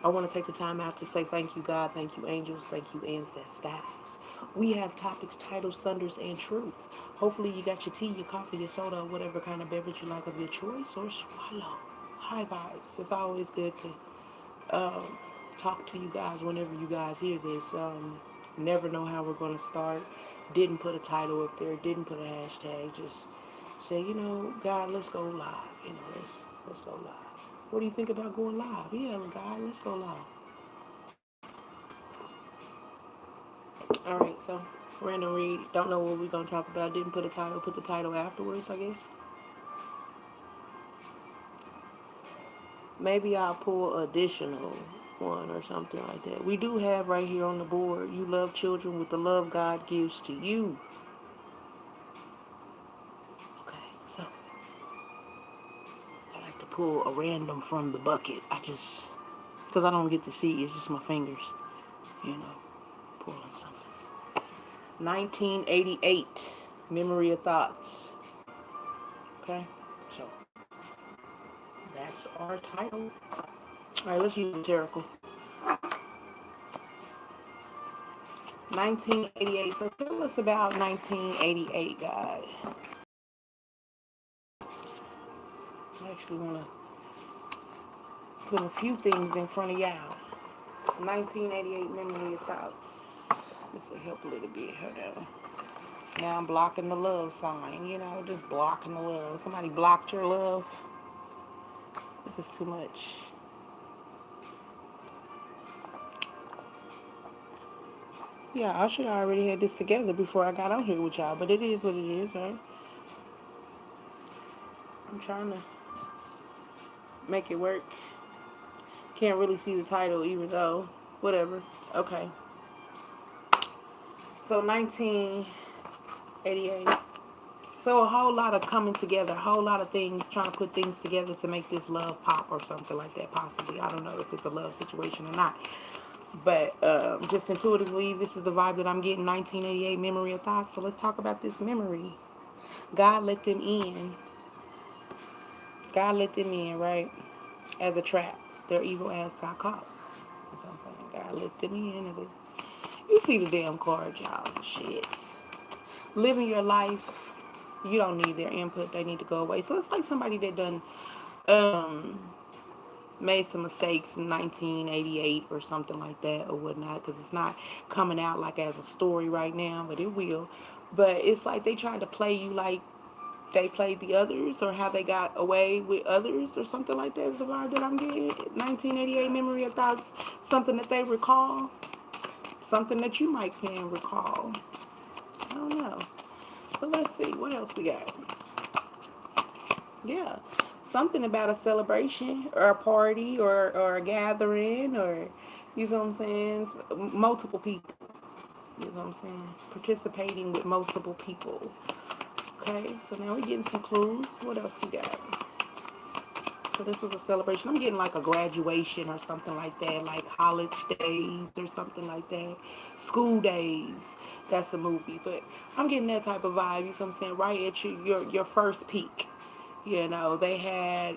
I want to take the time out to say thank you, God, thank you, angels, thank you, ancestors. We have topics, titles, thunders, and truth. Hopefully, you got your tea, your coffee, your soda, whatever kind of beverage you like of your choice, or swallow. High vibes. It's always good to talk to you guys whenever you guys hear this. Never know how we're going to start. Didn't put a title up there. Didn't put a hashtag. Just say, God, let's go live. Let's go live. What do you think about going live? Yeah, God, let's go live. All right, so random read. Don't know what we're gonna talk about. Didn't put a title. Put the title afterwards, I guess. Maybe I'll pull additional one or something like that. We do have right here on the board. You love children with the love God gives to you. Okay, so I like to pull a random from the bucket. Because I don't get to see. It's just my fingers, you know, pulling something. 1988, Memory of Thoughts. Okay, so that's our title. All right, let's use satirical. 1988. So tell us about 1988, guys. I actually want to put a few things in front of y'all. 1988 Memory of Thoughts. This will help a little bit. Hold on. Now I'm blocking the love sign, just blocking the love. Somebody blocked your love. This is too much. Yeah, I should have already had this together before I got on here with y'all, but it is what it is, right? I'm trying to make it work. Can't really see the title, even though, whatever. Okay. So 1988. So a whole lot of coming together, a whole lot of things, trying to put things together to make this love pop or something like that, possibly. I don't know if it's a love situation or not. But just intuitively, this is the vibe that I'm getting. 1988 Memory of Thoughts. So let's talk about this memory. God let them in. God let them in, right? As a trap. Their evil ass got caught. That's what I'm saying. God let them in. You see the damn card, y'all. Shit. Living your life. You don't need their input. They need to go away. So it's like somebody that done um, made some mistakes in 1988 or something like that or whatnot, because it's not coming out like as a story right now, but it will. But it's like they tried to play you like they played the others, or how they got away with others or something like that is the vibe that I'm getting. 1988 Memory of Thoughts, something that they recall, something that you might can recall. I don't know. But let's see, what else we got? Yeah. Something about a celebration or a party or a gathering, or, you know what I'm saying? Multiple people. You know what I'm saying? Participating with multiple people. Okay, so now we're getting some clues. What else we got? So this was a celebration. I'm getting like a graduation or something like that, like college days or something like that. School days. That's a movie, but I'm getting that type of vibe. You know what I'm saying? Right at your first peak. They had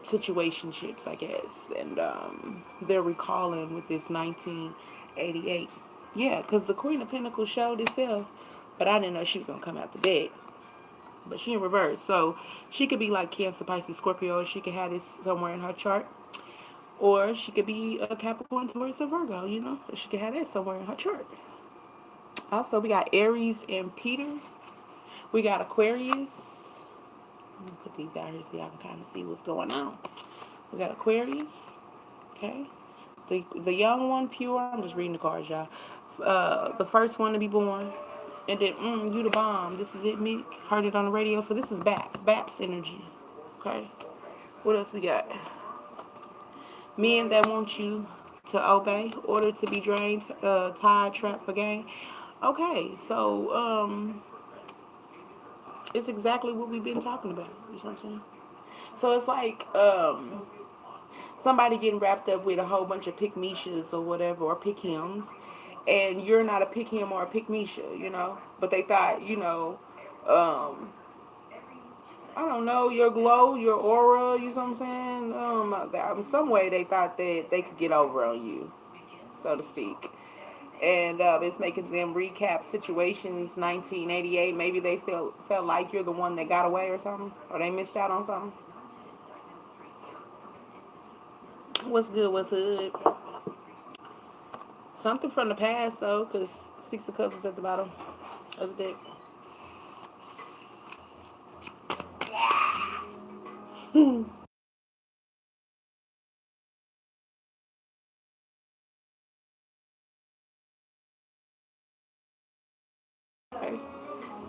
situationships, I guess, and they're recalling with this 1988. Yeah, because the Queen of Pentacles showed itself, but I didn't know she was gonna come out the dead. But she in reverse, so she could be like Cancer, Pisces, Scorpio. Or she could have this somewhere in her chart, or she could be a Capricorn, Taurus, or Virgo. She could have that somewhere in her chart. Also, we got Aries and Peter. We got Aquarius. Let me put these out here so y'all can kind of see what's going on. We got Aquarius. Okay. The young one, pure. I'm just reading the cards, y'all. The first one to be born. And then, you the bomb. This is it, Meek. Heard it on the radio. So this is Baps. Baps energy. Okay. What else we got? Men that want you to obey, order to be drained, tied, trapped for gain. Okay, so it's exactly what we've been talking about. You know what I'm saying? So it's like somebody getting wrapped up with a whole bunch of pick meshas or whatever, or pick hims, and you're not a pick him or a pick mesha, but they thought, um, I don't know, your glow, your aura, you know what I'm saying? Some way they thought that they could get over on you, so to speak. And it's making them recap situations 1988. Maybe they felt like you're the one that got away or something, or they missed out on something. What's good? What's good? Something from the past though, because Six of Cups is at the bottom of the deck. Okay.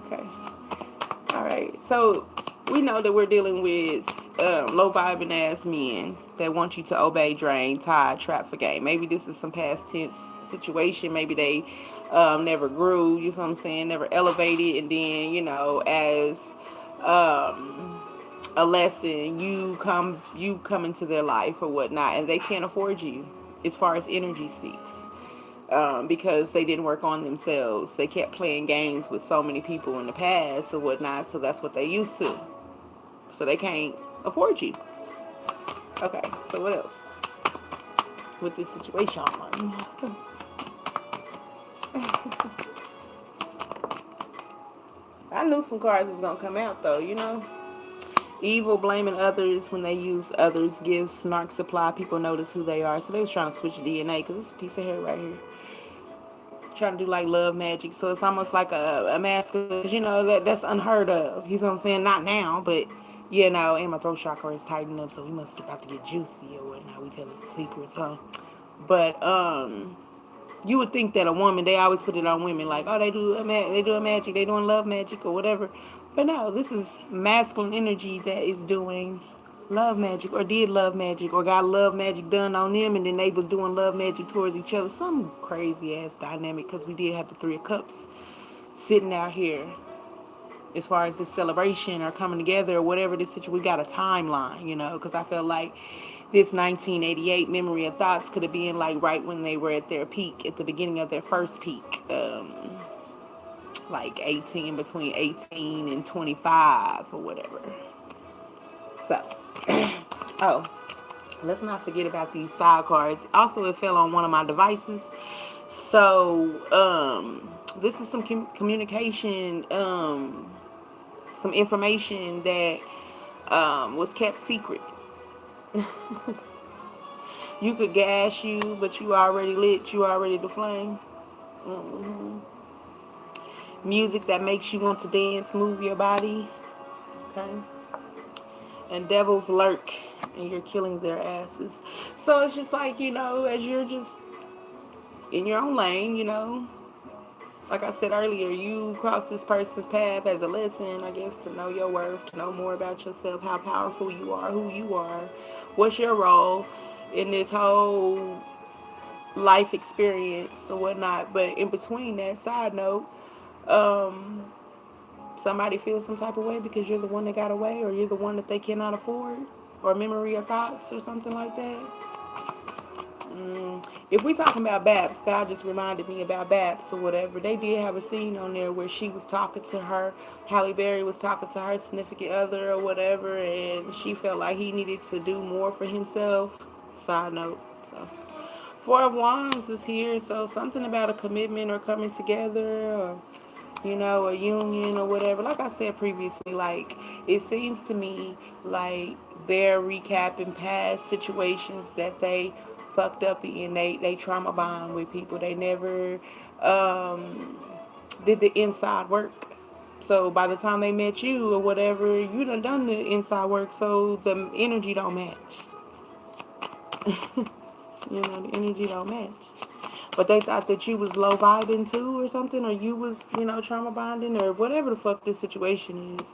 Okay. All right. So we know that we're dealing with low vibing ass men that want you to obey, drain, tie, trap for game. Maybe this is some past tense situation. Maybe they never grew. You know what I'm saying? Never elevated, and then as a lesson, you come into their life or whatnot, and they can't afford you as far as energy speaks. Because they didn't work on themselves. They kept playing games with so many people in the past or whatnot, so that's what they used to. So they can't afford you. Okay, so what else with this situation? I knew some cards was gonna come out though. Evil, blaming others when they use others' gifts, snark supply, people notice who they are. So they was trying to switch DNA because it's a piece of hair right here. Trying to do like love magic, so it's almost like a masculine, because that's unheard of. You know what I'm saying? Not now, but and my throat chakra is tightened up, so we must about to get juicy or whatnot. We telling some secrets, huh? But you would think that a woman, they always put it on women, like, oh, they do a magic, they doing love magic or whatever. But no, this is masculine energy that is doing love magic, or did love magic, or got love magic done on them, and then they was doing love magic towards each other. Some crazy ass dynamic, because we did have the Three of Cups sitting out here as far as this celebration or coming together or whatever this situation. We got a timeline, because I felt like this 1988 memory of thoughts could have been like right when they were at their peak, at the beginning of their first peak, like between 18 and 25 or whatever. So oh, let's not forget about these side cards. Also, it fell on one of my devices. So this is some communication, some information that was kept secret. You could gas you, but you already lit. You already the flame. Mm-hmm. Music that makes you want to dance, move your body. Okay. And devils lurk, and you're killing their asses. So it's just like, as you're just in your own lane, like I said earlier, you cross this person's path as a lesson, I guess, to know your worth, to know more about yourself, how powerful you are, who you are, what's your role in this whole life experience or whatnot. But in between that, side note, somebody feels some type of way because you're the one that got away, or you're the one that they cannot afford, or memory of thoughts or something like that. If we talking about Babs, God just reminded me about Babs or whatever. They did have a scene on there where she was talking to her, Halle Berry was talking to her significant other or whatever, and she felt like he needed to do more for himself. Side note. So, Four of Wands is here, so something about a commitment or coming together, or a union or whatever. Like I said previously, like, it seems to me like they're recapping past situations that they fucked up in. They trauma bond with people. They never did the inside work. So by the time they met you or whatever, you done the inside work, so the energy don't match. The energy don't match. But they thought that you was low vibing too or something, or you was, trauma bonding or whatever the fuck this situation is.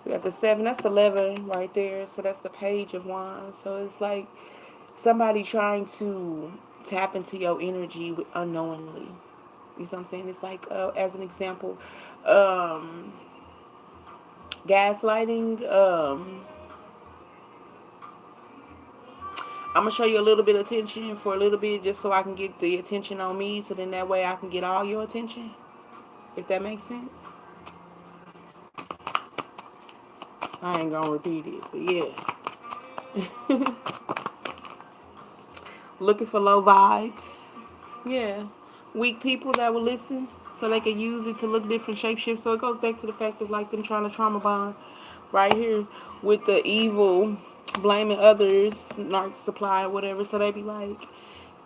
We got the 7, that's the 11 right there. So that's the Page of Wands. So it's like somebody trying to tap into your energy unknowingly. You know what I'm saying? It's like, as an example, gaslighting. I'm going to show you a little bit of attention for a little bit, just so I can get the attention on me, so then that way I can get all your attention, if that makes sense. I ain't gonna repeat it, but yeah. Looking for low vibes. Yeah. Weak people that will listen so they can use it to look different, shape shift. So it goes back to the fact of like them trying to trauma bond right here with the evil, blaming others, narc supply, whatever. So they be like,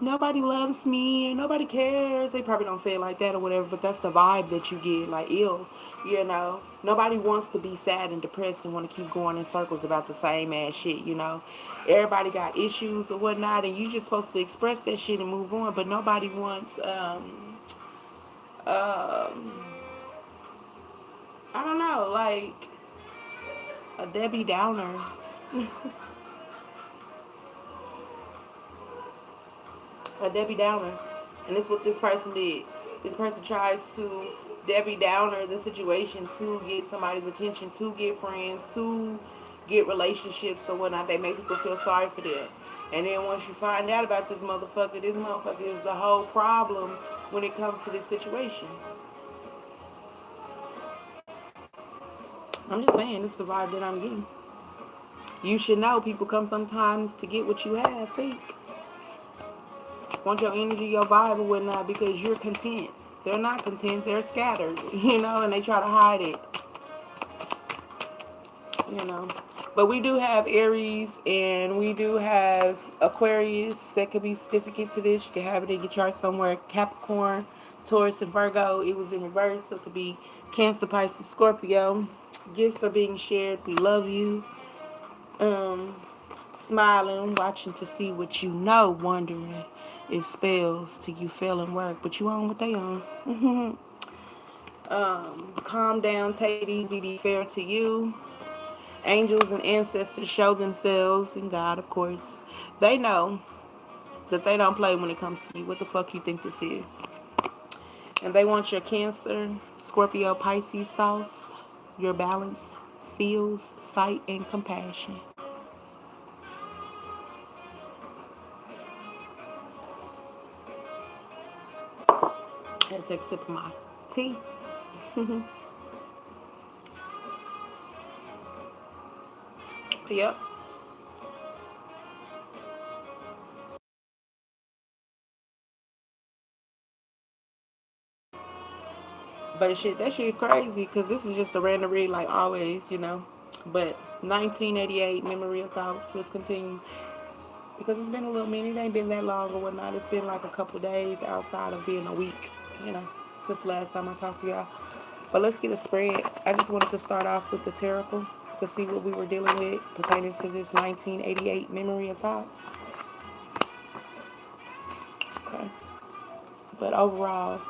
nobody loves me or nobody cares. They probably don't say it like that or whatever, but that's the vibe that you get, like ill, you know. Nobody wants to be sad and depressed and want to keep going in circles about the same ass shit, you know. Everybody got issues or whatnot, and you just supposed to express that shit and move on, but nobody wants um I don't know, like a Debbie Downer. A Debbie Downer. And it's what this person did. This person tries to Debbie Downer the situation to get somebody's attention, to get friends, to get relationships or whatnot. They make people feel sorry for them. And then once you find out about this motherfucker is the whole problem when it comes to this situation. I'm just saying, this is the vibe that I'm getting. You should know people come sometimes to get what you have. Think. Want your energy, your vibe, or whatnot, because you're content. They're not content. They're scattered, you know, and they try to hide it, you know. But we do have Aries and we do have Aquarius that could be significant to this. You can have it in your chart somewhere. Capricorn, Taurus, and Virgo. It was in reverse, so it could be Cancer, Pisces, Scorpio. Gifts are being shared. We love you. Um, Smiling, watching to see what you know, wondering if spells to you fail and work, but you on what they on. Calm down, take it easy, be fair to you. Angels and ancestors show themselves, and God, of course. They know that they don't play when it comes to you. What the fuck you think this is? And they want your Cancer, Scorpio, Pisces sauce, your balance, feels, sight, and compassion. I had to take a sip of my tea. Yep. But shit, that shit crazy because this is just a random read like always, you know. But 1988 Memory of Thoughts. Let's continue because it's been a little minute. It ain't been that long or whatnot. It's been like a couple days outside of being a week, you know, since the last time I talked to y'all. But let's get a spread. I just wanted to start off with the terrible to see what we were dealing with pertaining to this 1988 Memory of Thoughts. Okay. But overall,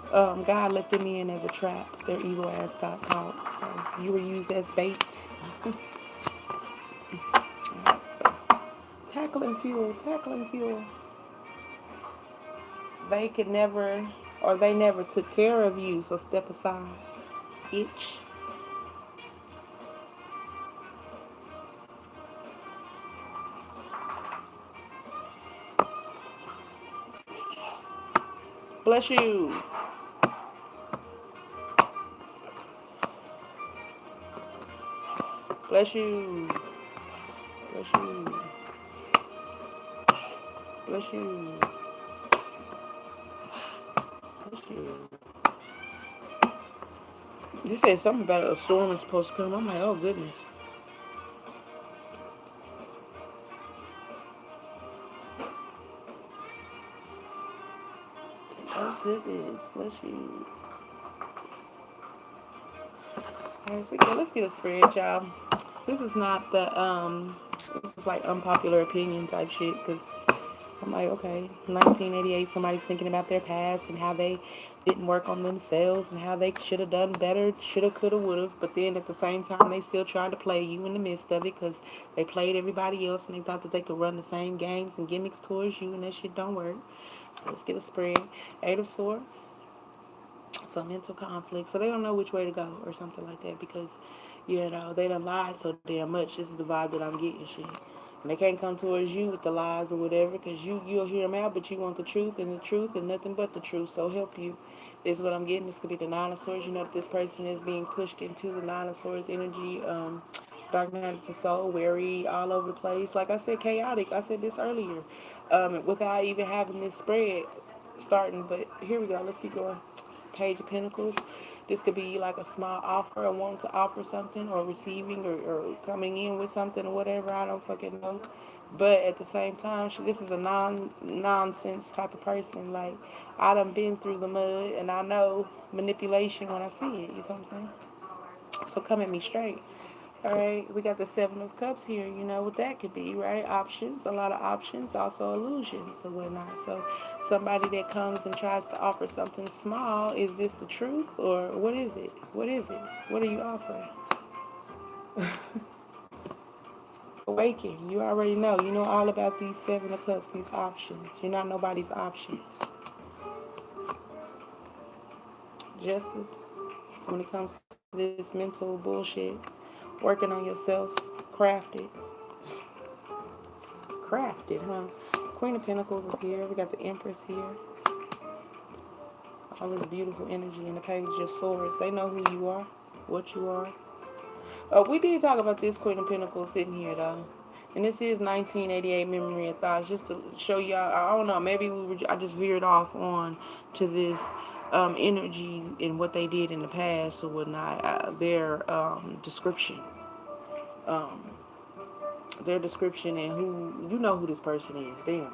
God let them in as a trap. Their evil ass got caught. So you were used as bait. Alright, so tackling fuel, tackling fuel. They could never, or they never took care of you, so step aside. Itch. Bless you. Bless you. Bless you. Bless you. Bless you. He said something about a storm is supposed to come. I'm like, oh goodness. Oh goodness. Bless you. Alright, so yeah, let's get a spread, y'all. This is not the this is like unpopular opinion type shit because I'm like, okay, 1988, somebody's thinking about their past and how they didn't work on themselves and how they should have done better, shoulda, coulda, woulda. But then at the same time, they still tried to play you in the midst of it because they played everybody else and they thought that they could run the same games and gimmicks towards you, and that shit don't work. So let's get a spread. Eight of Swords. So mental conflict. So they don't know which way to go or something like that because, you know, they done lied so damn much. This is the vibe that I'm getting, shit. And they can't come towards you with the lies or whatever because you'll hear them out, but you want the truth and nothing but the truth. So help you is what I'm getting. This could be the Nine of Swords. You know that this person is being pushed into the Nine of Swords energy Dark night of the soul, weary, all over the place. Like I said, chaotic. I said this earlier, without even having this spread starting. But here we go. Let's keep going. Page of Pentacles. This could be like a small offer, or wanting to offer something, or receiving, or coming in with something, or whatever. I don't fucking know. But at the same time, this is a nonsense type of person. Like, I done been through the mud, and I know manipulation when I see it. You see what I'm saying? So come at me straight. All right, we got the Seven of Cups here. You know what that could be, right? Options, a lot of options, also illusions and whatnot. So somebody that comes and tries to offer something small, is this the truth, or what is it? What is it? What are you offering? Awaken. You already know. You know all about these Seven of Cups, these options. You're not nobody's option. Justice. When it comes to this mental bullshit, working on yourself, craft it. Craft it, huh? Queen of Pentacles is here. We got the Empress here. All this beautiful energy in the Page of Swords. They know who you are, what you are. We did talk about this Queen of Pentacles sitting here, though. And this is 1988 Memory of Thoughts. Just to show y'all, I don't know, maybe I just veered off on to this energy and what they did in the past or whatnot. Description. Um, their description and who, you know who this person is. Damn.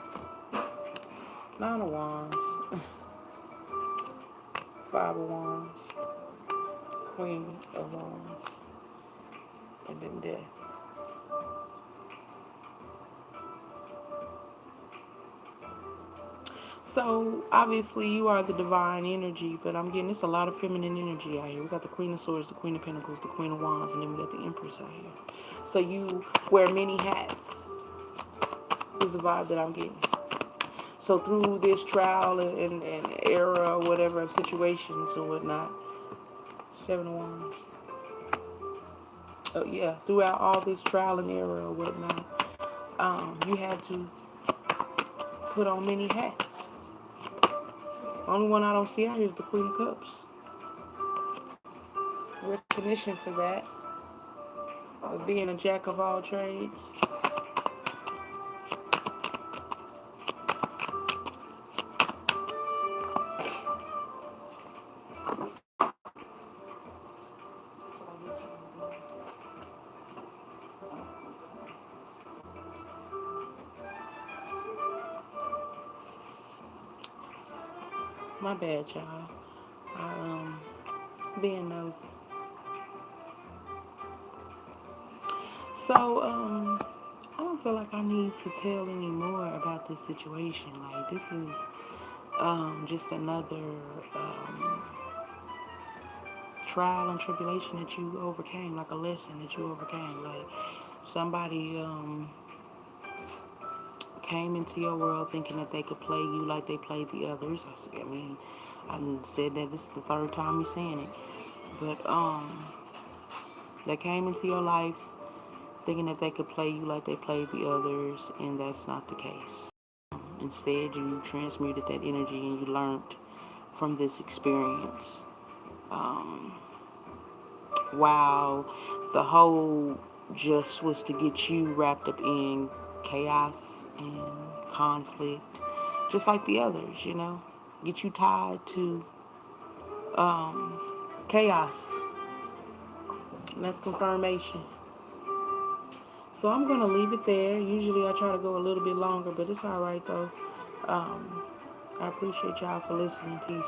Nine of Wands. Five of Wands. Queen of Wands. And then Death. So, obviously, you are the divine energy, but I'm getting, it's a lot of feminine energy out here. We got the Queen of Swords, the Queen of Pentacles, the Queen of Wands, and then we got the Empress out here. So, you wear many hats, is the vibe that I'm getting. So, through this trial and era or whatever of situations or whatnot, Seven of Wands. Oh, yeah, throughout all this trial and error or whatnot, you had to put on many hats. The only one I don't see out here is the Queen of Cups. Recognition for that, of being a jack of all trades. My bad, y'all. Being nosy. So, I don't feel like I need to tell any more about this situation. Like, this is just another trial and tribulation that you overcame, like a lesson that you overcame. Like, somebody came into your world thinking that they could play you like they played the others. I mean, I said that this is the third time you're saying it. But, they came into your life thinking that they could play you like they played the others, and that's not the case. Instead, you transmuted that energy and you learned from this experience. While the whole just was to get you wrapped up in chaos and conflict, just like the others, you know, get you tied to chaos. And that's confirmation. So I'm going to leave it there. Usually I try to go a little bit longer, but it's all right, though. I appreciate y'all for listening. Peace.